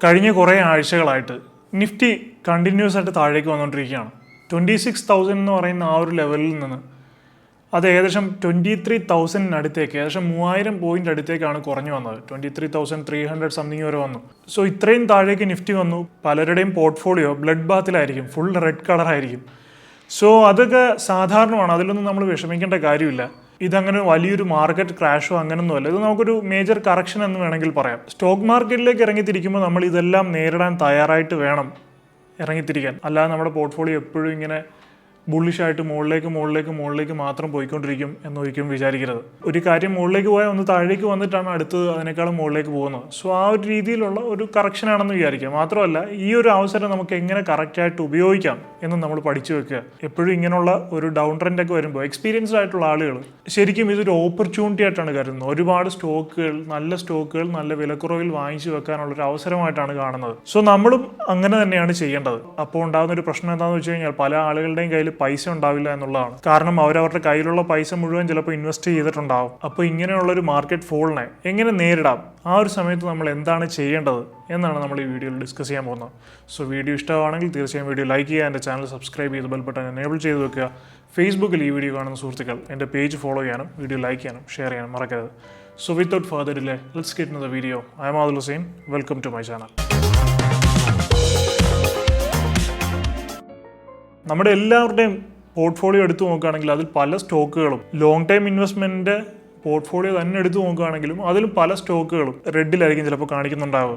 കഴിഞ്ഞ കുറേ ആഴ്ചകളായിട്ട് Nifty continuous ആയിട്ട് താഴേക്ക് വന്നുകൊണ്ടിരിക്കുകയാണ്. 26,000 എന്ന് പറയുന്ന ആ ഒരു ലെവലിൽ നിന്ന് അത് ഏകദേശം 23,000 അടുത്തേക്ക്, ഏകദേശം 3000 പോയിന്റ് അടുത്തേക്കാണ് കുറഞ്ഞു വന്നത്. 23,300 സംതിങ് വരെ വന്നു. സോ ഇത്രയും താഴേക്ക് നിഫ്റ്റി വന്നു. പലരുടെയും പോർട്ട്ഫോളിയോ ബ്ലഡ് ബാത്തിലായിരിക്കും, ഫുൾ റെഡ് കളറായിരിക്കും. സോ അതൊക്കെ സാധാരണമാണ്, അതിലൊന്നും നമ്മൾ വിഷമിക്കേണ്ട കാര്യമില്ല. ഇതങ്ങനെ വലിയൊരു മാർക്കറ്റ് ക്രാഷോ അങ്ങനൊന്നുമല്ല. ഇത് നമുക്കൊരു മേജർ കറക്ഷൻ എന്ന് വേണമെങ്കിൽ പറയാം. സ്റ്റോക്ക് മാർക്കറ്റിലേക്ക് ഇറങ്ങിത്തിരിക്കുമ്പോൾ നമ്മൾ ഇതെല്ലാം നേരിടാൻ തയ്യാറായിട്ട് വേണം ഇറങ്ങിത്തിരിക്കാൻ. അല്ലാതെ നമ്മുടെ പോർട്ട്ഫോളിയോ എപ്പോഴും ഇങ്ങനെ ബുള്ളിഷായിട്ട് മുകളിലേക്ക് മാത്രം പോയിക്കൊണ്ടിരിക്കും എന്നൊരിക്കലും വിചാരിക്കരുത്. ഒരു കാര്യം മുകളിലേക്ക് പോയാൽ ഒന്ന് താഴേക്ക് വന്നിട്ടാണ് അടുത്തത് അതിനേക്കാളും മുകളിലേക്ക് പോകുന്നത്. സോ ആ ഒരു രീതിയിലുള്ള ഒരു കറക്ഷനാണെന്ന് വിചാരിക്കുക. മാത്രമല്ല ഈ ഒരു അവസരം നമുക്ക് എങ്ങനെ കറക്റ്റായിട്ട് ഉപയോഗിക്കാം എന്ന് നമ്മൾ പഠിച്ചു വെക്കുക. എപ്പോഴും ഇങ്ങനെയുള്ള ഒരു ഡൗൺ ട്രെൻഡൊക്കെ വരുമ്പോൾ എക്സ്പീരിയൻസ്ഡ് ആയിട്ടുള്ള ആളുകൾ ശരിക്കും ഇതൊരു ഓപ്പർച്യൂണിറ്റി ആയിട്ടാണ് കരുതുന്നത്. ഒരുപാട് സ്റ്റോക്കുകൾ, നല്ല വിലക്കുറവിൽ വാങ്ങിച്ചു വെക്കാനുള്ളൊരു അവസരമായിട്ടാണ് കാണുന്നത്. സോ നമ്മളും അങ്ങനെ തന്നെയാണ് ചെയ്യേണ്ടത്. അപ്പോൾ ഉണ്ടാകുന്ന ഒരു പ്രശ്നം എന്താണെന്ന് വെച്ച് കഴിഞ്ഞാൽ പല ആളുകളുടെയും കയ്യിൽ പൈസ ഉണ്ടാവില്ല എന്നുള്ളതാണ്. കാരണം അവരവരുടെ കയ്യിലുള്ള പൈസ മുഴുവൻ ചിലപ്പോൾ ഇൻവെസ്റ്റ് ചെയ്തിട്ടുണ്ടാവും. അപ്പോൾ ഇങ്ങനെയുള്ളൊരു മാർക്കറ്റ് ഫോളിനെ എങ്ങനെ നേരിടാം, ആ ഒരു സമയത്ത് നമ്മൾ എന്താണ് ചെയ്യേണ്ടത് എന്നാണ് നമ്മൾ ഈ വീഡിയോയിൽ ഡിസ്കസ് ചെയ്യാൻ പോകുന്നത്. സോ വീഡിയോ ഇഷ്ടമാണെങ്കിൽ തീർച്ചയായും വീഡിയോ ലൈക്ക് ചെയ്യുക, എൻ്റെ ചാനൽ സബ്സ്ക്രൈബ് ചെയ്ത് ബെൽ ബട്ടൺ എനേബിൾ ചെയ്ത് വെക്കുക. ഫേസ്ബുക്കിൽ ഈ വീഡിയോ കാണുന്ന സുഹൃത്തുക്കൾ എൻ്റെ പേജ് ഫോളോ ചെയ്യാനും വീഡിയോ ലൈക്ക് ചെയ്യാനും ഷെയർ ചെയ്യാനും മറക്കരുത്. So without further delay let's get in the video. I am Adil Hussain. Welcome to my channel. നമ്മുടെ എല്ലാവരുടെയും പോർട്ട്ഫോളിയോ എടുത്തു നോക്കുകയാണെങ്കിൽ അതിൽ പല സ്റ്റോക്കുകളും, ലോങ് ടൈം ഇൻവെസ്റ്റ്മെൻറ്റിൻ്റെ പോർട്ട്ഫോളിയോ തന്നെ എടുത്തു നോക്കുകയാണെങ്കിലും അതിലും പല സ്റ്റോക്കുകളും റെഡിലായിരിക്കും ചിലപ്പോൾ കാണിക്കുന്നുണ്ടാവുക,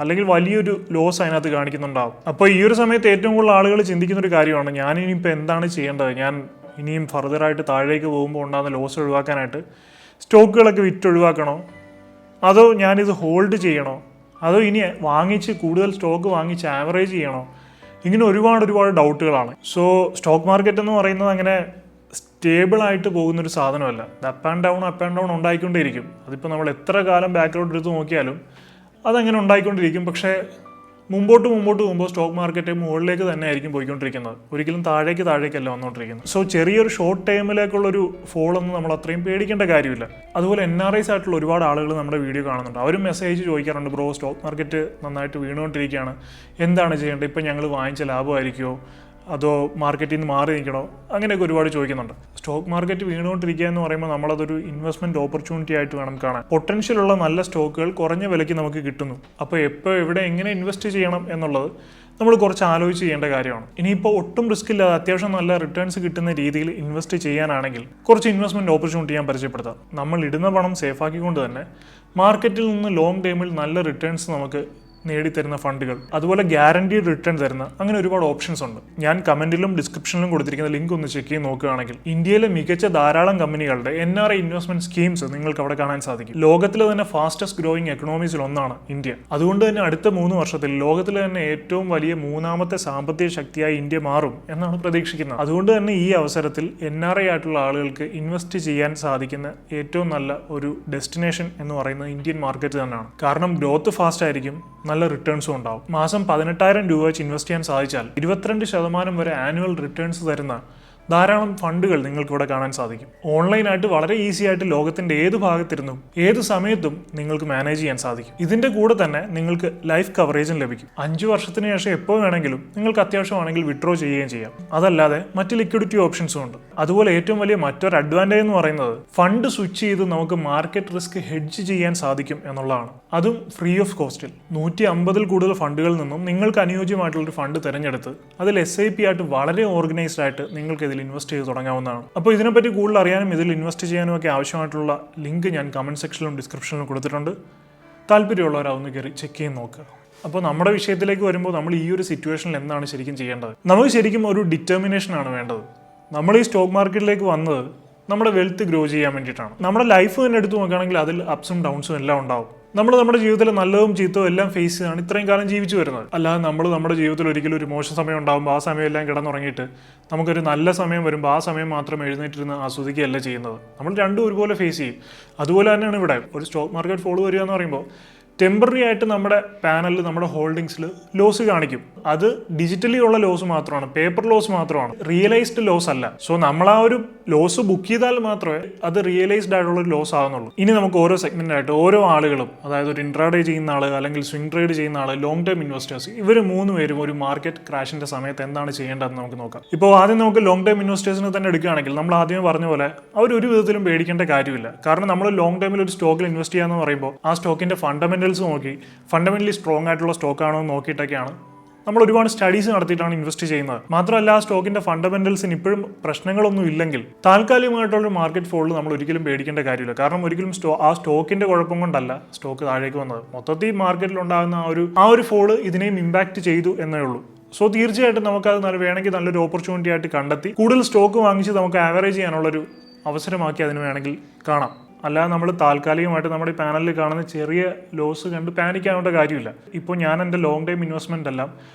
അല്ലെങ്കിൽ വലിയൊരു ലോസ് അതിനകത്ത് കാണിക്കുന്നുണ്ടാവും. അപ്പോൾ ഈ ഒരു സമയത്ത് ഏറ്റവും കൂടുതൽ ആളുകൾ ചിന്തിക്കുന്നൊരു കാര്യമാണ്, ഞാനിനിയിപ്പോൾ എന്താണ് ചെയ്യേണ്ടത്, ഞാൻ ഇനിയും ഫർദറായിട്ട് താഴേക്ക് പോകുമ്പോൾ ഉണ്ടാകുന്ന ലോസ് ഒഴിവാക്കാനായിട്ട് സ്റ്റോക്കുകളൊക്കെ വിറ്റൊഴിവാക്കണോ, അതോ ഞാനിത് ഹോൾഡ് ചെയ്യണോ, അതോ ഇനി കൂടുതൽ സ്റ്റോക്ക് വാങ്ങിച്ച് ആവറേജ് ചെയ്യണോ, ഇങ്ങനെ ഒരുപാട് ഡൗട്ടുകളാണ്. സോ സ്റ്റോക്ക് മാർക്കറ്റ് എന്ന് പറയുന്നത് അങ്ങനെ സ്റ്റേബിളായിട്ട് പോകുന്നൊരു സാധനമല്ല. അപ്പ് ആൻഡ് ഡൗൺ ഉണ്ടായിക്കൊണ്ടേയിരിക്കും. അതിപ്പോൾ നമ്മൾ എത്ര കാലം ബാക്കിലോട്ട് എടുത്ത് നോക്കിയാലും അതങ്ങനെ ഉണ്ടായിക്കൊണ്ടിരിക്കും. പക്ഷേ മുമ്പോട്ട് പോകുമ്പോൾ സ്റ്റോക്ക് മാർക്കറ്റ് മുകളിലേക്ക് തന്നെ ആയിരിക്കും പോയിക്കൊണ്ടിരിക്കുന്നത്, ഒരിക്കലും താഴേക്കല്ല വന്നുകൊണ്ടിരിക്കുന്നത്. സോ ചെറിയൊരു ഷോർട്ട് ടൈമിലേക്കുള്ളൊരു ഫോളൊന്നും നമ്മൾ അത്രയും പേടിക്കേണ്ട കാര്യമില്ല. അതുപോലെ NRIs ആയിട്ടുള്ള ഒരുപാട് ആളുകൾ നമ്മുടെ വീഡിയോ കാണുന്നുണ്ട്. അവരും മെസ്സേജ് ചോദിക്കാറുണ്ട്, ബ്രോ സ്റ്റോക്ക് മാർക്കറ്റ് നന്നായിട്ട് വീണുകൊണ്ടിരിക്കുകയാണ്, എന്താണ് ചെയ്യേണ്ടത്, ഇപ്പം ഞങ്ങൾ വാങ്ങിച്ച ലാഭമായിരിക്കുമോ അതോ മാർക്കറ്റിൽ നിന്ന് മാറി നിൽക്കണോ, അങ്ങനെയൊക്കെ ഒരുപാട് ചോദിക്കുന്നുണ്ട്. സ്റ്റോക്ക് മാർക്കറ്റ് വീണുകൊണ്ടിരിക്കുക എന്ന് പറയുമ്പോൾ നമ്മളതൊരു ഇൻവെസ്റ്റ്മെൻറ്റ് ഓപ്പർച്യൂണിറ്റി ആയിട്ട് വേണം കാണാൻ. പൊട്ടൻഷ്യലുള്ള നല്ല സ്റ്റോക്കുകൾ കുറഞ്ഞ വിലയ്ക്ക് നമുക്ക് കിട്ടുന്നു. അപ്പോൾ എവിടെ എങ്ങനെ ഇൻവെസ്റ്റ് ചെയ്യണം എന്നുള്ളത് നമ്മൾ കുറച്ച് ആലോചിച്ച് ചെയ്യേണ്ട കാര്യമാണ്. ഇനിയിപ്പോൾ ഒട്ടും റിസ്ക് ഇല്ലാതെ അത്യാവശ്യം നല്ല റിട്ടേൺസ് കിട്ടുന്ന രീതിയിൽ ഇൻവെസ്റ്റ് ചെയ്യാനാണെങ്കിൽ കുറച്ച് ഇൻവെസ്റ്റ്മെൻറ്റ് ഓപ്പർച്യൂണിറ്റി ഞാൻ പരിചയപ്പെടുത്താം. നമ്മൾ ഇടുന്ന പണം സേഫാക്കിക്കൊണ്ട് തന്നെ മാർക്കറ്റിൽ നിന്ന് ലോങ് ടൈമിൽ നല്ല റിട്ടേൺസ് നമുക്ക് നേടിത്തരുന്ന ഫണ്ടുകൾ, അതുപോലെ ഗ്യാരണ്ടീഡ് റിട്ടേൺ തരുന്ന അങ്ങനെ ഒരുപാട് ഓപ്ഷൻസ് ഉണ്ട്. ഞാൻ കമന്റിലും ഡിസ്ക്രിപ്ഷനിലും കൊടുത്തിരിക്കുന്ന ലിങ്ക് ഒന്ന് ചെക്ക് ചെയ്ത് നോക്കുകയാണെങ്കിൽ ഇന്ത്യയിലെ മികച്ച ധാരാളം കമ്പനികളുടെ NRI ഇൻവെസ്റ്റ്മെന്റ് സ്കീംസ് നിങ്ങൾക്ക് അവിടെ കാണാൻ സാധിക്കും. ലോകത്തിലെ തന്നെ ഫാസ്റ്റസ്റ്റ് ഗ്രോയിങ് എക്കണോമീസിൽ ഒന്നാണ് ഇന്ത്യ. അതുകൊണ്ട് തന്നെ അടുത്ത 3 വർഷത്തിൽ ലോകത്തിലെ തന്നെ ഏറ്റവും വലിയ 3ാമത്തെ സാമ്പത്തിക ശക്തിയായി ഇന്ത്യ മാറും എന്നാണ് പ്രതീക്ഷിക്കുന്നത്. അതുകൊണ്ട് തന്നെ ഈ അവസരത്തിൽ NRI ആയിട്ടുള്ള ആളുകൾക്ക് ഇൻവെസ്റ്റ് ചെയ്യാൻ സാധിക്കുന്ന ഏറ്റവും നല്ല ഒരു ഡെസ്റ്റിനേഷൻ എന്ന് പറയുന്നത് ഇന്ത്യൻ മാർക്കറ്റ് തന്നെയാണ്. കാരണം ഗ്രോത്ത് ഫാസ്റ്റ് ആയിരിക്കും, നല്ല റിട്ടേൺസും ഉണ്ടാവും. മാസം 18,000 രൂപ വെച്ച് ഇൻവെസ്റ്റ് ചെയ്യാൻ സാധിച്ചാൽ 22% വരെ ആനുവൽ റിട്ടേൺസ് തരുന്ന ധാരാളം ഫണ്ടുകൾ നിങ്ങൾക്ക് ഇവിടെ കാണാൻ സാധിക്കും. ഓൺലൈനായിട്ട് വളരെ ഈസി ആയിട്ട് ലോകത്തിന്റെ ഏത് ഭാഗത്തിരുന്നും ഏത് സമയത്തും നിങ്ങൾക്ക് മാനേജ് ചെയ്യാൻ സാധിക്കും. ഇതിന്റെ കൂടെ തന്നെ നിങ്ങൾക്ക് ലൈഫ് കവറേജും ലഭിക്കും. 5 വർഷത്തിന് ശേഷം എപ്പോൾ വേണമെങ്കിലും നിങ്ങൾക്ക് അത്യാവശ്യമാണെങ്കിൽ വിഡ്രോ ചെയ്യുകയും ചെയ്യാം. അതല്ലാതെ മറ്റ് ലിക്വിഡിറ്റി ഓപ്ഷൻസും ഉണ്ട്. അതുപോലെ ഏറ്റവും വലിയ മറ്റൊരു അഡ്വാൻറ്റേജ് എന്ന് പറയുന്നത് ഫണ്ട് സ്വിച്ച് ചെയ്ത് നമുക്ക് മാർക്കറ്റ് റിസ്ക് ഹെഡ്ജ് ചെയ്യാൻ സാധിക്കും എന്നുള്ളതാണ്. അതും ഫ്രീ ഓഫ് കോസ്റ്റിൽ. 150-ൽ കൂടുതൽ ഫണ്ടുകളിൽ നിന്നും നിങ്ങൾക്ക് അനുയോജ്യമായിട്ടുള്ളൊരു ഫണ്ട് തിരഞ്ഞെടുത്ത് അതിൽ SIP ആയിട്ട് വളരെ ഓർഗനൈസ്ഡ് ആയിട്ട് നിങ്ങൾക്ക് ഇൻവെസ്റ്റ് ചെയ്ത് തുടങ്ങാവുന്നതാണ്. അപ്പോൾ ഇതിനെപ്പറ്റി കൂടുതൽ അറിയാനും ഇതിൽ ഇൻവെസ്റ്റ് ചെയ്യാനും ഒക്കെ ആവശ്യമായിട്ടുള്ള ലിങ്ക് ഞാൻ കമന്റ് സെക്ഷനിലും ഡിസ്ക്രിപ്ഷനിലും കൊടുത്തിട്ടുണ്ട്. താല്പര്യമുള്ളവരൊന്ന് കയറി ചെക്ക് ചെയ്ത് നോക്കുക. അപ്പോൾ നമ്മുടെ വിഷയത്തിലേക്ക് വരുമ്പോൾ നമ്മൾ ഈ ഒരു സിറ്റുവേഷനിൽ എന്താണ് ശരിക്കും ചെയ്യേണ്ടത്? നമുക്ക് ശരിക്കും ഒരു ഡിറ്റർമിനേഷനാണ് വേണ്ടത്. നമ്മൾ ഈ സ്റ്റോക്ക് മാർക്കറ്റിലേക്ക് വന്നത് നമ്മുടെ വെൽത്ത് ഗ്രോ ചെയ്യാൻ വേണ്ടിയിട്ടാണ്. നമ്മുടെ ലൈഫ് തന്നെ എടുത്തു നോക്കുകയാണെങ്കിൽ അതിൽ അപ്സും ഡൗൺസും എല്ലാം ഉണ്ടാവും. നമ്മുടെ ജീവിതത്തിൽ നല്ലതും ചീത്തവും എല്ലാം ഫേസ് ചെയ്താണ് ഇത്രയും കാലം ജീവിച്ചു വരുന്നത്. അല്ലാതെ നമ്മുടെ ജീവിതത്തിൽ ഒരിക്കലും ഒരു മോശം സമയം ഉണ്ടാകുമ്പോൾ ആ സമയം എല്ലാം കിടന്നുറങ്ങിയിട്ട് നമുക്കൊരു നല്ല സമയം വരുമ്പോൾ ആ സമയം മാത്രം എഴുന്നേറ്റിരുന്ന് ആസ്വദിക്കുകയല്ല ചെയ്യുന്നത്. നമ്മൾ രണ്ടും ഒരുപോലെ ഫേസ് ചെയ്യും. അതുപോലെ തന്നെയാണ് ഇവിടെ ഒരു സ്റ്റോക്ക് മാർക്കറ്റ് ഫോളോ വരിക എന്ന് പറയുമ്പോൾ ടെമ്പററി ആയിട്ട് നമ്മുടെ പാനലിൽ നമ്മുടെ ഹോൾഡിങ്സിൽ ലോസ് കാണിക്കും. അത് ഡിജിറ്റലി ഉള്ള ലോസ് മാത്രമാണ്, പേപ്പർ ലോസ് മാത്രമാണ്, റിയലൈസ്ഡ് ലോസ് അല്ല. സോ നമ്മൾ ആ ഒരു ലോസ് ബുക്ക് ചെയ്താൽ മാത്രമേ അത് റിയലൈസ്ഡ് ആയിട്ടുള്ള ഒരു ലോസ് ആകുന്നുള്ളൂ. ഇനി നമുക്ക് ഓരോ സെഗ്മെന്റ് ആയിട്ട് ഓരോ ആളുകളും, അതായത് ഒരു ഇൻട്രാഡേ ചെയ്യുന്ന ആൾ, അല്ലെങ്കിൽ സ്വിംഗ് ട്രേഡ് ചെയ്യുന്ന ആൾ, ലോങ് ടേം ഇൻവെസ്റ്റേഴ്സ്, ഇവർ 3 പേരും ഒരു മാർക്കറ്റ് ക്രാഷിന്റെ സമയത്ത് എന്താണ് ചെയ്യേണ്ടതെന്ന് നമുക്ക് നോക്കാം. ഇപ്പോൾ ആദ്യം നമുക്ക് ലോങ് ടേം ഇൻവെസ്റ്റേഴ്സിനെ തന്നെ എടുക്കുകയാണെങ്കിൽ നമ്മൾ ആദ്യമേ പറഞ്ഞ പോലെ അവർ ഒരു വിധത്തിലും പേടിക്കേണ്ട കാര്യമില്ല. കാരണം നമ്മൾ ലോങ് ടൈമിൽ ഒരു സ്റ്റോക്കിൽ ഇൻവെസ്റ്റ് ചെയ്യാന്ന് പറയുമ്പോൾ ആ സ്റ്റോക്കിന്റെ ഫണ്ടമെന്റൽസ് നോക്കി, ഫണ്ടമെന്റലി സ്ട്രോങ് ആയിട്ടുള്ള സ്റ്റോക്കാണോ എന്ന് നോക്കിയിട്ടൊക്കെയാണ് നമ്മൾ ഒരുപാട് സ്റ്റഡീസ് നടത്തിയിട്ടാണ് ഇൻവെസ്റ്റ് ചെയ്യുന്നത്. മാത്രമല്ല ആ സ്റ്റോക്കിന്റെ ഫണ്ടമെന്റൽസിന് ഇപ്പോഴും പ്രശ്നങ്ങളൊന്നും ഇല്ലെങ്കിൽ താൽക്കാലികമായിട്ടുള്ള മാർക്കറ്റ് ഫോളിൽ നമ്മൾ ഒരിക്കലും പേടിക്കേണ്ട കാര്യമില്ല. കാരണം ഒരിക്കലും ആ സ്റ്റോക്കിന്റെ കുഴപ്പം കൊണ്ടല്ല സ്റ്റോക്ക് താഴേക്ക് വന്നത്. മൊത്തത്തിൽ മാർക്കറ്റിൽ ഉണ്ടാകുന്ന ആ ഒരു ഫോള് ഇതിനെയും ഇമ്പാക്ട് ചെയ്തു എന്നേ ഉള്ളൂ. സോ തീർച്ചയായിട്ടും നമുക്കത് വേണമെങ്കിൽ നല്ലൊരു ഓപ്പർച്യൂണിറ്റി ആയിട്ട് കണ്ടെത്തി കൂടുതൽ സ്റ്റോക്ക് വാങ്ങിച്ച് നമുക്ക് ആവറേജ് ചെയ്യാനുള്ളൊരു അവസരമാക്കി അതിന് വേണമെങ്കിൽ കാണാം. അല്ലാതെ നമ്മൾ താൽക്കാലികമായിട്ട് നമ്മുടെ ഈ പാനലിൽ കാണുന്ന ചെറിയ ലോസ് കണ്ട് പാനിക് ആവേണ്ട കാര്യമില്ല. ഇപ്പോൾ ഞാൻ എൻ്റെ ലോങ് ടൈം ഇൻവെസ്റ്റ്മെൻ്റ് എല്ലാം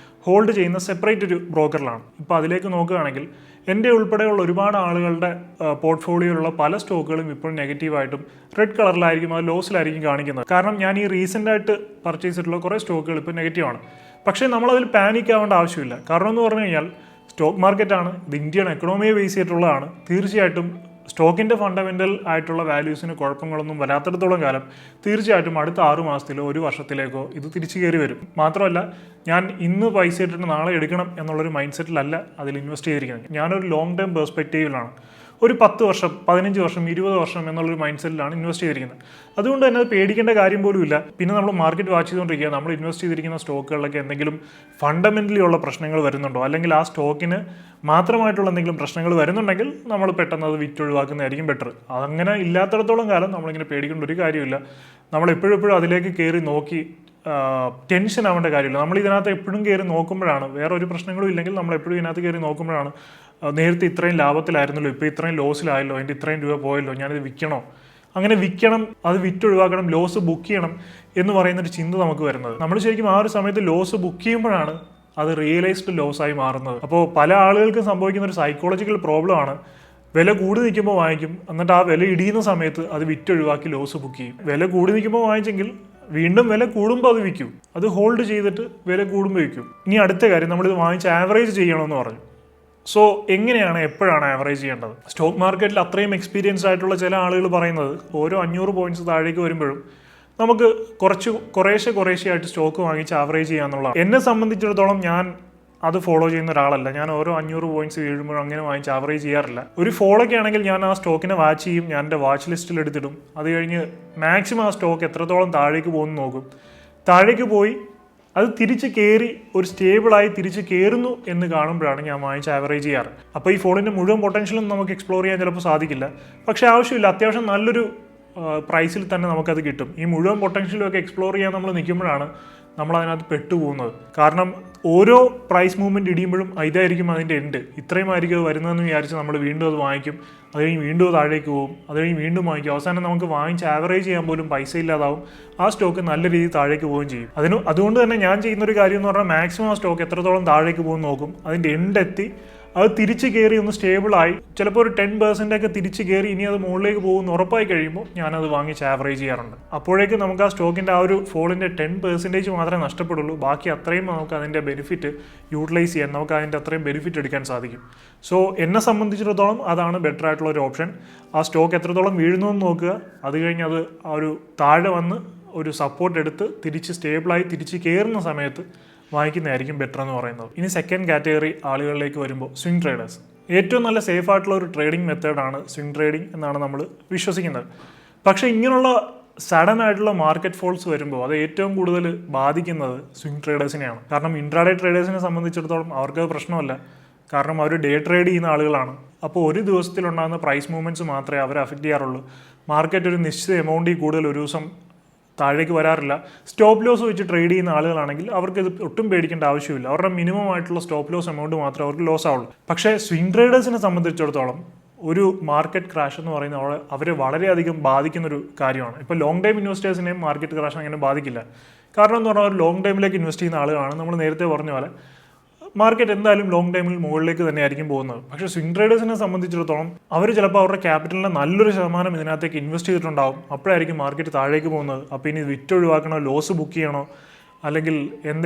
ഹോൾഡ് ചെയ്യുന്ന സെപ്പറേറ്റ് ഒരു ബ്രോക്കറിലാണ്. ഇപ്പോൾ അതിലേക്ക് നോക്കുകയാണെങ്കിൽ എൻ്റെ ഉൾപ്പെടെയുള്ള ഒരുപാട് ആളുകളുടെ പോർട്ട്ഫോളിയോയിലുള്ള പല സ്റ്റോക്കുകളും ഇപ്പോൾ നെഗറ്റീവായിട്ടും റെഡ് കളറിലായിരിക്കും, അത് ലോസിലായിരിക്കും കാണിക്കുന്നത്. കാരണം ഞാൻ ഈ റീസെൻ്റായിട്ട് പർച്ചേസ് ചെയ്തിട്ടുള്ള കുറേ സ്റ്റോക്കുകൾ ഇപ്പോൾ നെഗറ്റീവാണ്. പക്ഷേ നമ്മളതിൽ പാനിക് ആവേണ്ട ആവശ്യമില്ല. കാരണം എന്ന് പറഞ്ഞു കഴിഞ്ഞാൽ സ്റ്റോക്ക് മാർക്കറ്റാണ്, ഇത് ഇന്ത്യൻ എക്കണോമിയെ ബേസ് ചെയ്തിട്ടുള്ളതാണ്. തീർച്ചയായിട്ടും സ്റ്റോക്കിൻ്റെ ഫണ്ടമെൻ്റൽ ആയിട്ടുള്ള വാല്യൂസിന് കുഴപ്പങ്ങളൊന്നും വരാത്തിടത്തോളം കാലം തീർച്ചയായിട്ടും അടുത്ത 6 മാസത്തിലോ 1 വർഷത്തിലേക്കോ ഇത് തിരിച്ചു കയറി വരും. മാത്രമല്ല ഞാൻ ഇന്ന് പൈസ ഇട്ടിട്ട് നാളെ എടുക്കണം എന്നുള്ളൊരു മൈൻഡ് സെറ്റിലല്ല അതിൽ ഇൻവെസ്റ്റ് ചെയ്തിരിക്കുന്നത്. ഞാനൊരു ലോങ് ടേം പെർസ്പെക്റ്റീവിലാണ് ഒരു 10 വർഷം 15 വർഷം 20 വർഷം എന്നുള്ളൊരു മൈൻഡ് സെറ്റിലാണ് ഇൻവെസ്റ്റ് ചെയ്തിരിക്കുന്നത്. അതുകൊണ്ട് തന്നെ അത് പേടിക്കേണ്ട കാര്യം പോലും ഇല്ല. പിന്നെ നമ്മൾ മാർക്കറ്റ് വാച്ച് ചെയ്തുകൊണ്ടിരിക്കുക, നമ്മൾ ഇൻവെസ്റ്റ് ചെയ്തിരിക്കുന്ന സ്റ്റോക്കുകളിലൊക്കെ എന്തെങ്കിലും ഫണ്ടമെൻ്റലി ഉള്ള പ്രശ്നങ്ങൾ വരുന്നുണ്ടോ, അല്ലെങ്കിൽ ആ സ്റ്റോക്കിന് മാത്രമായിട്ടുള്ള എന്തെങ്കിലും പ്രശ്നങ്ങൾ വരുന്നുണ്ടെങ്കിൽ നമ്മൾ പെട്ടെന്ന് അത് വിറ്റൊഴിവാക്കുന്നതായിരിക്കും ബെറ്റർ. അങ്ങനെ ഇല്ലാത്തിടത്തോളം കാലം നമ്മളിങ്ങനെ പേടിക്കേണ്ട ഒരു കാര്യമില്ല. നമ്മൾ എപ്പോഴും അതിലേക്ക് കയറി നോക്കി ടെൻഷൻ ആവേണ്ട കാര്യമില്ല. നമ്മൾ ഇതിനകത്ത് എപ്പോഴും കയറി നോക്കുമ്പോഴാണ്, വേറെ ഒരു പ്രശ്നങ്ങളും ഇല്ലെങ്കിൽ നമ്മൾ എപ്പോഴും ഇതിനകത്ത് കയറി നോക്കുമ്പോഴാണ് നേരത്തെ ഇത്രയും ലാഭത്തിലായിരുന്നല്ലോ, ഇപ്പോൾ ഇത്രയും ലോസിലായല്ലോ, എൻ്റെ ഇത്രയും രൂപ പോയല്ലോ, ഞാനിത് വിൽക്കണോ, അങ്ങനെ വിൽക്കണം, അത് വിറ്റൊഴിവാക്കണം, ലോസ് ബുക്ക് ചെയ്യണം എന്ന് പറയുന്നൊരു ചിന്ത നമുക്ക് വരുന്നത്. നമ്മൾ ശരിക്കും ആ ഒരു സമയത്ത് ലോസ് ബുക്ക് ചെയ്യുമ്പോഴാണ് അത് റിയലൈസ്ഡ് ലോസായി മാറുന്നത്. അപ്പോൾ പല ആളുകൾക്കും സംഭവിക്കുന്ന ഒരു സൈക്കോളജിക്കൽ പ്രോബ്ലമാണ്, വില കൂടി നിൽക്കുമ്പോൾ വാങ്ങിക്കും, എന്നിട്ട് ആ വില ഇടിയുന്ന സമയത്ത് അത് വിറ്റൊഴിവാക്കി ലോസ് ബുക്ക് ചെയ്യും. വില കൂടി നിൽക്കുമ്പോൾ വാങ്ങിച്ചെങ്കിൽ വീണ്ടും വില കൂടുമ്പോൾ അത് വിൽക്കും, അത് ഹോൾഡ് ചെയ്തിട്ട് വില കൂടുമ്പോൾ വിൽക്കും. ഇനി അടുത്ത കാര്യം, നമ്മളിത് വാങ്ങിച്ച് ആവറേജ് ചെയ്യണമെന്ന് പറഞ്ഞു. സോ എങ്ങനെയാണ്, എപ്പോഴാണ് ആവറേജ് ചെയ്യേണ്ടത്? സ്റ്റോക്ക് മാർക്കറ്റിൽ അത്രയും എക്സ്പീരിയൻസ് ആയിട്ടുള്ള ചില ആളുകൾ പറയുന്നത് ഓരോ 500 പോയിന്റ്സ് താഴേക്ക് വരുമ്പോഴും നമുക്ക് കുറേശ്ശെ ആയിട്ട് സ്റ്റോക്ക് വാങ്ങിച്ച് ആവറേജ് ചെയ്യാന്നുള്ളതാണ്. എന്നെ സംബന്ധിച്ചിടത്തോളം ഞാൻ അത് ഫോളോ ചെയ്യുന്ന ഒരാളല്ല. ഞാൻ ഓരോ 500 പോയിന്റ്സ് വീഴുമ്പോഴും അങ്ങനെ വാങ്ങിച്ച് ആവറേജ് ചെയ്യാറില്ല. ഒരു ഫോളൊക്കെ ആണെങ്കിൽ ഞാൻ ആ സ്റ്റോക്കിനെ വാച്ച് ചെയ്യും, ഞാൻ എൻ്റെ വാച്ച് ലിസ്റ്റിൽ എടുത്തിടും. അത് കഴിഞ്ഞ് മാക്സിമം ആ സ്റ്റോക്ക് എത്രത്തോളം താഴേക്ക് പോകുന്നു നോക്കും. താഴേക്ക് പോയി അത് തിരിച്ച് കയറി ഒരു സ്റ്റേബിളായി തിരിച്ച് കയറുന്നു എന്ന് കാണുമ്പോഴാണ് ഞാൻ വാങ്ങിച്ച് ആവറേജ് ചെയ്യാറ്. അപ്പോൾ ഈ ഫോണിൻ്റെ മുഴുവൻ പൊട്ടൻഷ്യലും നമുക്ക് എക്സ്പ്ലോർ ചെയ്യാൻ ചിലപ്പോൾ സാധിക്കില്ല, പക്ഷേ ആവശ്യമില്ല, അത്യാവശ്യം നല്ലൊരു പ്രൈസിൽ തന്നെ നമുക്കത് കിട്ടും. ഈ മുഴുവൻ പൊട്ടൻഷ്യലും ഒക്കെ എക്സ്പ്ലോർ ചെയ്യാൻ നമ്മൾ നിൽക്കുമ്പോഴാണ് നമ്മളതിനകത്ത് പെട്ടുപോകുന്നത്. കാരണം ഓരോ പ്രൈസ് മൂവ്മെൻറ്റ് ഇടിയുമ്പോഴും ഇതായിരിക്കും അതിൻ്റെ എൻഡ്, ഇത്രയുമായിരിക്കും അത് വരുന്നതെന്ന് വിചാരിച്ച് നമ്മൾ വീണ്ടും അത് വാങ്ങിക്കും. അത് കഴിഞ്ഞ് വീണ്ടും താഴേക്ക് പോകും, അത് കഴിഞ്ഞ് വീണ്ടും വാങ്ങിക്കും. അവസാനം നമുക്ക് വാങ്ങിച്ച് ആവറേജ് ചെയ്യാൻ പോലും പൈസ ഇല്ലാതാവും, ആ സ്റ്റോക്ക് നല്ല രീതിയിൽ താഴേക്ക് പോവുകയും ചെയ്യും. അതുകൊണ്ട് തന്നെ ഞാൻ ചെയ്യുന്നൊരു കാര്യം എന്ന് പറഞ്ഞാൽ മാക്സിമം ആ സ്റ്റോക്ക് എത്രത്തോളം താഴേക്ക് പോകും നോക്കും, അതിൻ്റെ എൻഡ് എത്തി അത് തിരിച്ച് കയറി ഒന്ന് സ്റ്റേബിളായി ചിലപ്പോൾ ഒരു 10% ഒക്കെ തിരിച്ച് കയറി ഇനി അത് മുകളിലേക്ക് പോകുമെന്ന് ഉറപ്പായി കഴിയുമ്പോൾ ഞാനത് വാങ്ങിച്ച് ആവറേജ് ചെയ്യാറുണ്ട്. അപ്പോഴേക്കും നമുക്ക് ആ സ്റ്റോക്കിൻ്റെ ആ ഒരു ഫോളിൻ്റെ 10% മാത്രമേ നഷ്ടപ്പെടുള്ളൂ, ബാക്കി അത്രയും നമുക്ക് അതിൻ്റെ ബെനിഫിറ്റ് യൂട്ടിലൈസ് ചെയ്യാൻ, നമുക്ക് അതിൻ്റെ അത്രയും ബെനിഫിറ്റ് എടുക്കാൻ സാധിക്കും. സോ എന്നെ സംബന്ധിച്ചിടത്തോളം അതാണ് ബെറ്റർ ആയിട്ടുള്ള ഒരു ഓപ്ഷൻ. ആ സ്റ്റോക്ക് എത്രത്തോളം വീഴുന്നു നോക്കുക, അത് കഴിഞ്ഞ് അത് ആ ഒരു താഴെ വന്ന് ഒരു സപ്പോർട്ട് എടുത്ത് തിരിച്ച് സ്റ്റേബിളായി തിരിച്ച് കയറുന്ന സമയത്ത് വാങ്ങിക്കുന്നതായിരിക്കും ബെറ്റർ എന്ന് പറയുന്നത്. ഇനി സെക്കൻഡ് കാറ്റഗറി ആളുകളിലേക്ക് വരുമ്പോൾ സ്വിംഗ് ട്രേഡേഴ്സ്. ഏറ്റവും നല്ല സേഫ് ആയിട്ടുള്ള ഒരു ട്രേഡിംഗ് മെത്തേഡാണ് സ്വിംഗ് ട്രേഡിംഗ് എന്നാണ് നമ്മൾ വിശ്വസിക്കുന്നത്. പക്ഷേ ഇങ്ങനെയുള്ള സഡൻ ആയിട്ടുള്ള മാർക്കറ്റ് ഫോൾസ് വരുമ്പോൾ അത് ഏറ്റവും കൂടുതൽ ബാധിക്കുന്നത് സ്വിംഗ് ട്രേഡേഴ്സിനെയാണ്. കാരണം ഇൻട്രാഡേ ട്രേഡേഴ്സിനെ സംബന്ധിച്ചിടത്തോളം അവർക്ക് പ്രശ്നമല്ല, കാരണം അവർ ഡേ ട്രേഡ് ചെയ്യുന്ന ആളുകളാണ്. അപ്പോൾ ഒരു ദിവസത്തിലുണ്ടാകുന്ന പ്രൈസ് മൂവ്മെൻറ്റ്സ് മാത്രമേ അവരെ അഫക്റ്റ് ചെയ്യാറുള്ളൂ. മാർക്കറ്റ് ഒരു നിശ്ചിത എമൗണ്ടിൽ കൂടുതൽ ഒരു ദിവസം താഴേക്ക് വരാറില്ല. സ്റ്റോപ്പ് ലോസ് വെച്ച് ട്രേഡ് ചെയ്യുന്ന ആളുകളാണെങ്കിൽ അവർക്ക് ഇത് ഒട്ടും പേടിക്കേണ്ട ആവശ്യമില്ല, അവരുടെ മിനിമം ആയിട്ടുള്ള സ്റ്റോപ്പ് ലോസ് എമൗണ്ട് മാത്രമേ അവർക്ക് ലോസ് ആവുള്ളൂ. പക്ഷേ സ്വിംഗ് ട്രേഡേഴ്സിനെ സംബന്ധിച്ചിടത്തോളം ഒരു മാർക്കറ്റ് ക്രാഷ് എന്ന് പറയുന്നത് അവരെ വളരെയധികം ബാധിക്കുന്നൊരു കാര്യമാണ്. ഇപ്പോൾ ലോങ് ടൈം ഇൻവെസ്റ്റേഴ്സിനെയും മാർക്കറ്റ് ക്രാഷ് അങ്ങനെ ബാധിക്കില്ല. കാരണം എന്ന് പറഞ്ഞാൽ ഒരു ലോങ് ടൈമിലേക്ക് ഇൻവെസ്റ്റ് ചെയ്യുന്ന ആളുകളാണ്. നമ്മൾ നേരത്തെ പറഞ്ഞ പോലെ മാർക്കറ്റ് എന്തായാലും ലോങ് ടൈമിൽ മുകളിലേക്ക് തന്നെയായിരിക്കും പോകുന്നത്. പക്ഷേ സ്വിംഗ് ട്രേഡേഴ്സിനെ സംബന്ധിച്ചിടത്തോളം അവർ ചിലപ്പോൾ അവരുടെ ക്യാപിറ്റലിൻ്റെ നല്ലൊരു ശതമാനം ഇതിനകത്തേക്ക് ഇൻവെസ്റ്റ് ചെയ്തിട്ടുണ്ടാവും. അപ്പോഴായിരിക്കും മാർക്കറ്റ് താഴേക്ക് പോകുന്നത്. അപ്പോൾ ഇനി വിറ്റൊഴിവാക്കണോ, ലോസ് ബുക്ക് ചെയ്യണോ, അല്ലെങ്കിൽ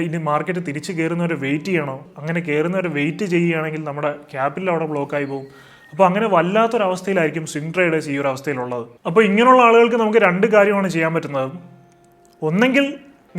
ഇനി മാർക്കറ്റ് തിരിച്ച് കയറുന്നവരെ വെയിറ്റ് ചെയ്യണോ? അങ്ങനെ കയറുന്നവരെ വെയിറ്റ് ചെയ്യുകയാണെങ്കിൽ നമ്മുടെ ക്യാപിറ്റൽ അവിടെ ബ്ലോക്കായി പോകും. അപ്പോൾ അങ്ങനെ വല്ലാത്തൊരവസ്ഥയിലായിരിക്കും സ്വിംഗ് ട്രേഡേഴ്സ് ഈ ഒരു അവസ്ഥയിലുള്ളത്. അപ്പോൾ ഇങ്ങനെയുള്ള ആളുകൾക്ക് നമുക്ക് രണ്ട് കാര്യമാണ് ചെയ്യാൻ പറ്റുന്നത്. ഒന്നെങ്കിൽ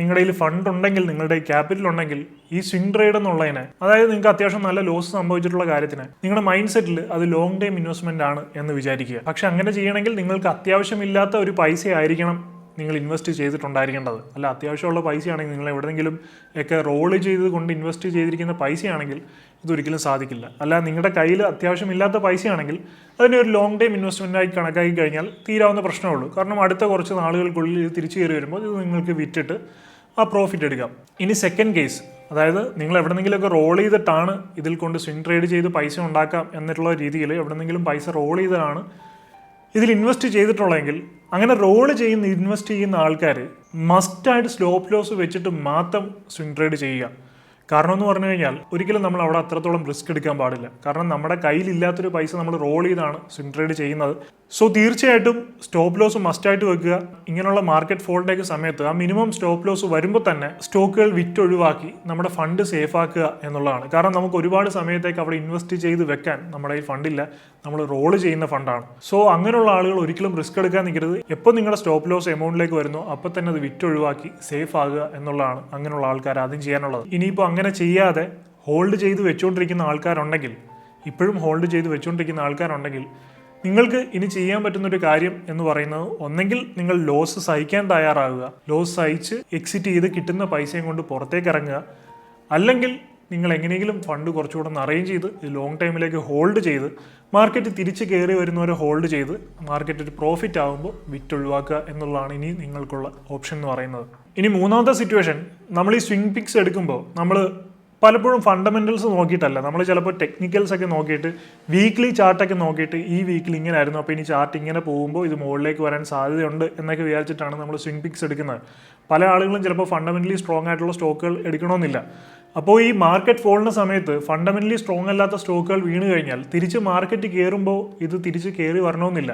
നിങ്ങളുടെ കയ്യിൽ ഫണ്ട് ഉണ്ടെങ്കിൽ, നിങ്ങളുടെ ക്യാപിറ്റൽ ഉണ്ടെങ്കിൽ, ഈ സ്വിംഗ് ട്രേഡ് എന്നുള്ളതിനെ, അതായത് നിങ്ങൾക്ക് അത്യാവശ്യം നല്ല ലോസ് സംഭവിച്ചിട്ടുള്ള കാര്യത്തിന് നിങ്ങളുടെ മൈൻഡ് സെറ്റിൽ അത് ലോങ് ടൈം ഇൻവെസ്റ്റ്മെന്റ് ആണ് എന്ന് വിചാരിക്കുക. പക്ഷെ അങ്ങനെ ചെയ്യണമെങ്കിൽ നിങ്ങൾക്ക് അത്യാവശ്യമില്ലാത്ത ഒരു പൈസ ആയിരിക്കണം നിങ്ങൾ ഇൻവെസ്റ്റ് ചെയ്തിട്ടുണ്ടായിരിക്കേണ്ടത്. അല്ല, അത്യാവശ്യമുള്ള പൈസയാണെങ്കിൽ, നിങ്ങൾ എവിടെയെങ്കിലും ഒക്കെ റോള് ചെയ്ത് കൊണ്ട് ഇൻവെസ്റ്റ് ചെയ്തിരിക്കുന്ന പൈസയാണെങ്കിൽ ഇതൊരിക്കലും സാധിക്കില്ല. അല്ല, നിങ്ങളുടെ കയ്യിൽ അത്യാവശ്യമില്ലാത്ത പൈസയാണെങ്കിൽ അതിനെ ഒരു ലോങ് ടൈം ഇൻവെസ്റ്റ്മെൻറ്റായി കണക്കാക്കി കഴിഞ്ഞാൽ തീരാവുന്ന പ്രശ്നമേ ഉള്ളൂ. കാരണം അടുത്ത കുറച്ച് നാളുകൾക്കുള്ളിൽ ഇത് തിരിച്ചു കയറി വരുമ്പോൾ ഇത് നിങ്ങൾക്ക് വിറ്റിട്ട് ആ പ്രോഫിറ്റ് എടുക്കാം. ഇനി സെക്കൻഡ് കേസ്, അതായത് നിങ്ങൾ എവിടെന്നെങ്കിലുമൊക്കെ റോൾ ചെയ്തിട്ടാണ് ഇതിൽ കൊണ്ട് സ്വിംഗ് ട്രേഡ് ചെയ്ത് പൈസ ഉണ്ടാക്കാം എന്നുള്ള രീതിയിൽ എവിടെന്നെങ്കിലും പൈസ റോൾ ചെയ്തതാണ് ഇതിൽ ഇൻവെസ്റ്റ് ചെയ്തിട്ടുള്ളതെങ്കിൽ, അങ്ങനെ റോൾ ഇൻവെസ്റ്റ് ചെയ്യുന്ന ആൾക്കാർ മസ്റ്റായിട്ട് സ്റ്റോപ്പ് ലോസ് വെച്ചിട്ട് മാത്രം സ്വിംഗ് ട്രേഡ് ചെയ്യുക. കാരണം എന്ന് പറഞ്ഞു കഴിഞ്ഞാൽ ഒരിക്കലും നമ്മൾ അവിടെ അത്രത്തോളം റിസ്ക് എടുക്കാൻ പാടില്ല. കാരണം നമ്മുടെ കയ്യിലില്ലാത്തൊരു പൈസ നമ്മൾ റോൾ ചെയ്താണ് സ്വിംഗ് ട്രേഡ് ചെയ്യുന്നത്. സോ തീർച്ചയായിട്ടും സ്റ്റോപ്പ് ലോസ് മസ്റ്റായിട്ട് വെക്കുക. ഇങ്ങനെയുള്ള മാർക്കറ്റ് ഫോളിൻ്റെയൊക്കെ സമയത്ത് ആ മിനിമം സ്റ്റോപ്പ് ലോസ് വരുമ്പോൾ തന്നെ സ്റ്റോക്കുകൾ വിറ്റൊഴിവാക്കി നമ്മുടെ ഫണ്ട് സേഫ് ആക്കുക എന്നുള്ളതാണ്. കാരണം നമുക്ക് ഒരുപാട് സമയത്തേക്ക് അവിടെ ഇൻവെസ്റ്റ് ചെയ്ത് വെക്കാൻ നമ്മുടെ കയ്യിൽ ഫണ്ടില്ല, നമ്മൾ റോൾ ചെയ്യുന്ന ഫണ്ടാണ്. സോ അങ്ങനെയുള്ള ആളുകൾ ഒരിക്കലും റിസ്ക് എടുക്കാൻ നിൽക്കരുത്. എപ്പോൾ നിങ്ങളുടെ സ്റ്റോപ്പ് ലോസ് എമൗണ്ടിലേക്ക് വരുന്നോ അപ്പോൾ തന്നെ അത് വിറ്റൊഴിവാക്കി സേഫ് ആകുക എന്നുള്ളതാണ് അങ്ങനെയുള്ള ആൾക്കാർ ആദ്യം ചെയ്യാനുള്ളത്. ഇനിയിപ്പോൾ അങ്ങനെ ചെയ്യാതെ ഹോൾഡ് ചെയ്ത് വെച്ചുകൊണ്ടിരിക്കുന്ന ആൾക്കാരുണ്ടെങ്കിൽ, ഇപ്പോഴും ഹോൾഡ് ചെയ്ത് വെച്ചുകൊണ്ടിരിക്കുന്ന ആൾക്കാരുണ്ടെങ്കിൽ, നിങ്ങൾക്ക് ഇനി ചെയ്യാൻ പറ്റുന്നൊരു കാര്യം എന്ന് പറയുന്നത്, ഒന്നെങ്കിൽ നിങ്ങൾ ലോസ് സഹിക്കാൻ തയ്യാറാകുക, ലോസ് സഹിച്ച് എക്സിറ്റ് ചെയ്ത് കിട്ടുന്ന പൈസയും കൊണ്ട് പുറത്തേക്ക് ഇറങ്ങുക. അല്ലെങ്കിൽ നിങ്ങൾ എങ്ങനെയെങ്കിലും ഫണ്ട് കുറച്ചുകൂടെ ഒന്ന് അറേഞ്ച് ചെയ്ത് ലോങ് ടൈമിലേക്ക് ഹോൾഡ് ചെയ്ത് മാർക്കറ്റ് തിരിച്ച് കയറി വരുന്നവരെ ഹോൾഡ് ചെയ്ത് മാർക്കറ്റ് ഒരു പ്രോഫിറ്റ് ആകുമ്പോൾ വിറ്റൊഴിവാക്കുക എന്നുള്ളതാണ് ഇനി നിങ്ങൾക്കുള്ള ഓപ്ഷൻ എന്ന് പറയുന്നത്. ഇനി മൂന്നാമത്തെ സിറ്റുവേഷൻ, നമ്മൾ ഈ സ്വിംഗ് പിക്സ് എടുക്കുമ്പോൾ നമ്മൾ പലപ്പോഴും ഫണ്ടമെന്റൽസ് നോക്കിയിട്ടല്ല, നമ്മൾ ചിലപ്പോൾ ടെക്നിക്കൽസ് ഒക്കെ നോക്കിയിട്ട് വീക്ക്ലി ചാർട്ടൊക്കെ നോക്കിയിട്ട് ഈ വീക്കിൽ ഇങ്ങനെ ആയിരുന്നു, അപ്പോൾ ഇനി ചാർട്ട് ഇങ്ങനെ പോകുമ്പോൾ ഇത് മുകളിലേക്ക് വരാൻ സാധ്യതയുണ്ട് എന്നൊക്കെ വിചാരിച്ചിട്ടാണ് നമ്മൾ സ്വിംഗ് പിക്സ് എടുക്കുന്നത്. പല ആളുകളും ചിലപ്പോൾ ഫണ്ടമെന്റലി സ്ട്രോങ് ആയിട്ടുള്ള സ്റ്റോക്കുകൾ എടുക്കണമെന്നില്ല. അപ്പോൾ ഈ മാർക്കറ്റ് ഫോളിൻ്റെ സമയത്ത് ഫണ്ടമെന്റലി സ്ട്രോങ് അല്ലാത്ത സ്റ്റോക്കുകൾ വീണ് കഴിഞ്ഞാൽ തിരിച്ച് മാർക്കറ്റ് കയറുമ്പോൾ ഇത് തിരിച്ച് കയറി വരണമെന്നില്ല.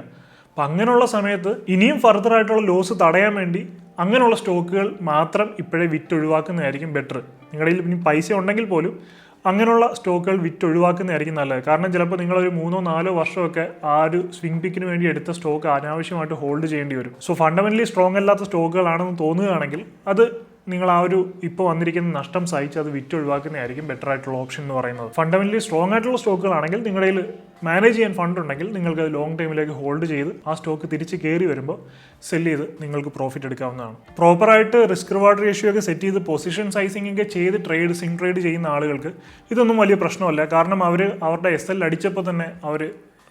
അപ്പം അങ്ങനെയുള്ള സമയത്ത് ഇനിയും ഫർദർ ആയിട്ടുള്ള ലോസ് തടയാൻ വേണ്ടി അങ്ങനെയുള്ള സ്റ്റോക്കുകൾ മാത്രം ഇപ്പോഴേ വിറ്റൊഴിവാക്കുന്നതായിരിക്കും ബെറ്റർ. നിങ്ങളുടെ കയ്യിൽ ഇനി പൈസ ഉണ്ടെങ്കിൽ പോലും അങ്ങനെയുള്ള സ്റ്റോക്കുകൾ വിറ്റൊഴിവാക്കുന്നതായിരിക്കും നല്ലത്. കാരണം ചിലപ്പോൾ നിങ്ങളൊരു 3-4 വർഷമൊക്കെ ആ ഒരു സ്വിംഗ് പിക്കിന് വേണ്ടി എടുത്ത സ്റ്റോക്ക് അനാവശ്യമായിട്ട് ഹോൾഡ് ചെയ്യേണ്ടി വരും. സോ ഫണ്ടമെന്റലി സ്ട്രോങ് അല്ലാത്ത സ്റ്റോക്കുകളാണെന്ന് തോന്നുകയാണെങ്കിൽ അത് നിങ്ങൾ ആ ഒരു ഇപ്പോൾ വന്നിരിക്കുന്ന നഷ്ടം സഹിച്ച് അത് വിറ്റൊഴിവാക്കുന്നതായിരിക്കും ബെറ്റർ ആയിട്ടുള്ള ഓപ്ഷൻ എന്ന് പറയുന്നത്. ഫണ്ടമെന്റലി സ്ട്രോങ് ആയിട്ടുള്ള സ്റ്റോക്കുകളാണെങ്കിൽ നിങ്ങളുടെ കയ്യിൽ മാനേജ് ചെയ്യാൻ ഫണ്ട് ഉണ്ടെങ്കിൽ നിങ്ങൾക്ക് അത് ലോങ് ടൈമിലേക്ക് ഹോൾഡ് ചെയ്ത് ആ സ്റ്റോക്ക് തിരിച്ച് കയറി വരുമ്പോൾ സെല് ചെയ്ത് നിങ്ങൾക്ക് പ്രോഫിറ്റ് എടുക്കാവുന്നതാണ്. പ്രോപ്പറായിട്ട് റിസ്ക് റിവാർഡ് റേഷ്യോ ഒക്കെ സെറ്റ് ചെയ്ത് പൊസിഷൻ സൈസിങ് ഒക്കെ ചെയ്ത് സ്വിംഗ് ട്രേഡ് ചെയ്യുന്ന ആളുകൾക്ക് ഇതൊന്നും വലിയ പ്രശ്നമല്ല. കാരണം അവരുടെ SL അടിച്ചപ്പോൾ തന്നെ അവർ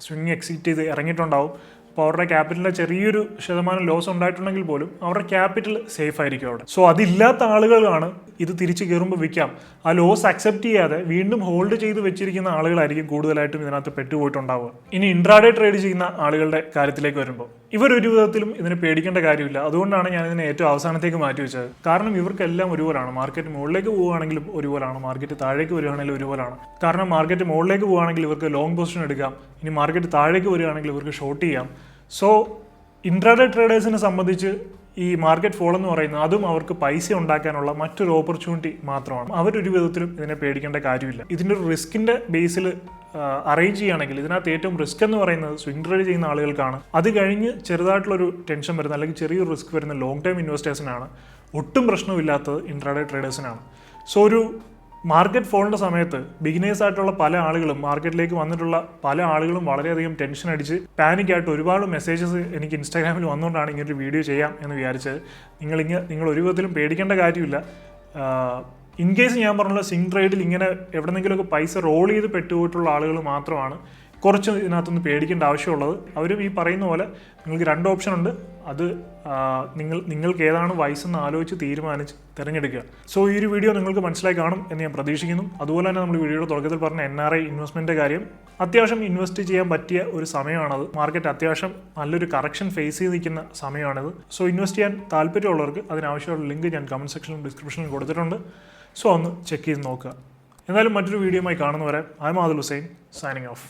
സ്വിംഗ് എക്സിറ്റ് ചെയ്ത് ഇറങ്ങിയിട്ടുണ്ടാവും. അപ്പോൾ അവരുടെ ക്യാപിറ്റലിൻ്റെ ചെറിയൊരു ശതമാനം ലോസ് ഉണ്ടായിട്ടുണ്ടെങ്കിൽ പോലും അവരുടെ ക്യാപിറ്റൽ സേഫ് ആയിരിക്കും അവിടെ. സോ അതില്ലാത്ത ആളുകളാണ് ഇത് തിരിച്ച് കയറുമ്പോൾ വിൽക്കാം, ആ ലോസ് അക്സെപ്റ്റ് ചെയ്യാതെ വീണ്ടും ഹോൾഡ് ചെയ്ത് വെച്ചിരിക്കുന്ന ആളുകളായിരിക്കും കൂടുതലായിട്ടും ഇതിനകത്ത് പെട്ടുപോയിട്ടുണ്ടാവുക. ഇനി ഇൻട്രാഡേ ട്രേഡ് ചെയ്യുന്ന ആളുകളുടെ കാര്യത്തിലേക്ക് വരുമ്പോൾ ഇവരൊരു വിധത്തിലും ഇതിനെ പേടിക്കേണ്ട കാര്യമില്ല. അതുകൊണ്ടാണ് ഞാൻ ഇതിനെ ഏറ്റവും അവസാനത്തേക്ക് മാറ്റി വെച്ചത്. കാരണം ഇവർക്കെല്ലാം ഒരുപോലാണ്. മാർക്കറ്റ് മുകളിലേക്ക് പോവുകയാണെങ്കിലും ഒരുപോലാണ്, മാർക്കറ്റ് താഴേക്ക് വരികയാണെങ്കിലും ഒരുപോലാണ്. കാരണം മാർക്കറ്റ് മുകളിലേക്ക് പോവുകയാണെങ്കിൽ ഇവർക്ക് ലോങ് പൊസിഷൻ എടുക്കാം, ഇനി മാർക്കറ്റ് താഴേക്ക് വരികയാണെങ്കിൽ ഇവർക്ക് ഷോർട്ട് ചെയ്യാം. സോ ഇൻട്രാഡേ ട്രേഡേഴ്സിനെ സംബന്ധിച്ച് ഈ മാർക്കറ്റ് ഫോൾ എന്ന് പറയുന്നത് അതും അവർക്ക് പൈസ ഉണ്ടാക്കാനുള്ള മറ്റൊരു ഓപ്പർച്യൂണിറ്റി മാത്രമാണ്. അവരൊരു വിധത്തിലും ഇതിനെ പേടിക്കേണ്ട കാര്യമില്ല. ഇതിൻ്റെ ഒരു റിസ്കിൻ്റെ ബേസിൽ അറേഞ്ച് ചെയ്യുകയാണെങ്കിൽ ഇതിനകത്ത് ഏറ്റവും റിസ്ക് എന്ന് പറയുന്നത് സ്വിംഗ് ട്രേഡ് ചെയ്യുന്ന ആളുകൾക്കാണ്. അത് കഴിഞ്ഞ് ചെറുതായിട്ടുള്ളൊരു ടെൻഷൻ വരുന്ന അല്ലെങ്കിൽ ചെറിയൊരു റിസ്ക് വരുന്ന ലോങ് ടൈം ഇൻവെസ്റ്റേഴ്സിനാണ്. ഒട്ടും പ്രശ്നമില്ലാത്തത് ഇൻട്രാഡേ ട്രേഡേഴ്സിനാണ്. സോ ഒരു മാർക്കറ്റ് ഫോളിൻ്റെ സമയത്ത് ബിഗിനേഴ്സ് ആയിട്ടുള്ള പല ആളുകളും, മാർക്കറ്റിലേക്ക് വന്നിട്ടുള്ള പല ആളുകളും വളരെയധികം ടെൻഷൻ അടിച്ച് പാനിക്കായിട്ട് ഒരുപാട് മെസ്സേജസ് എനിക്ക് ഇൻസ്റ്റാഗ്രാമിൽ വന്നുകൊണ്ടാണ് ഇങ്ങനൊരു വീഡിയോ ചെയ്യാം എന്ന് വിചാരിച്ചത്. നിങ്ങൾ ഒരു വിധത്തിലും പേടിക്കേണ്ട കാര്യമില്ല. ഇൻ കേസ് ഞാൻ പറഞ്ഞ സ്വിംഗ് ട്രേഡിൽ ഇങ്ങനെ എവിടെന്നെങ്കിലുമൊക്കെ പൈസ റോൾ ചെയ്ത് പെട്ടുപോയിട്ടുള്ള ആളുകൾ മാത്രമാണ് കുറച്ച് ഇതിനകത്തൊന്ന് പേടിക്കേണ്ട ആവശ്യമുള്ളത്. അവരും ഈ പറയുന്ന പോലെ നിങ്ങൾക്ക് 2 ഓപ്ഷൻ ഉണ്ട്. അത് നിങ്ങൾക്ക് ഏതാണ് വയസ്സെന്ന് ആലോചിച്ച് തീരുമാനിച്ച് തിരഞ്ഞെടുക്കുക. സോ ഈ ഒരു വീഡിയോ നിങ്ങൾക്ക് മനസ്സിലായി കാണും എന്ന് ഞാൻ പ്രതീക്ഷിക്കുന്നു. അതുപോലെ തന്നെ നമ്മൾ വീഡിയോയുടെ തുടക്കത്തിൽ പറഞ്ഞ NRI ഇൻവെസ്റ്റ്മെൻറ്റിൻ്റെ കാര്യം അത്യാവശ്യം ഇൻവെസ്റ്റ് ചെയ്യാൻ പറ്റിയ ഒരു സമയമാണത്. മാർക്കറ്റ് അത്യാവശ്യം നല്ലൊരു കറക്ഷൻ ഫേസ് ചെയ്ത് നിൽക്കുന്ന സമയമാണിത്. സോ ഇൻവെസ്റ്റ് ചെയ്യാൻ താല്പര്യമുള്ളവർക്ക് അതിനാവശ്യമുള്ള ലിങ്ക് ഞാൻ കമൻറ്റ് സെക്ഷനിലും ഡിസ്ക്രിപ്ഷനിലും കൊടുത്തിട്ടുണ്ട്. സോ ഒന്ന് ചെക്ക് ചെയ്ത് നോക്കുക. എന്തായാലും മറ്റൊരു വീഡിയോയുമായി കാണുന്നവരെ I am Adil Hussain signing of.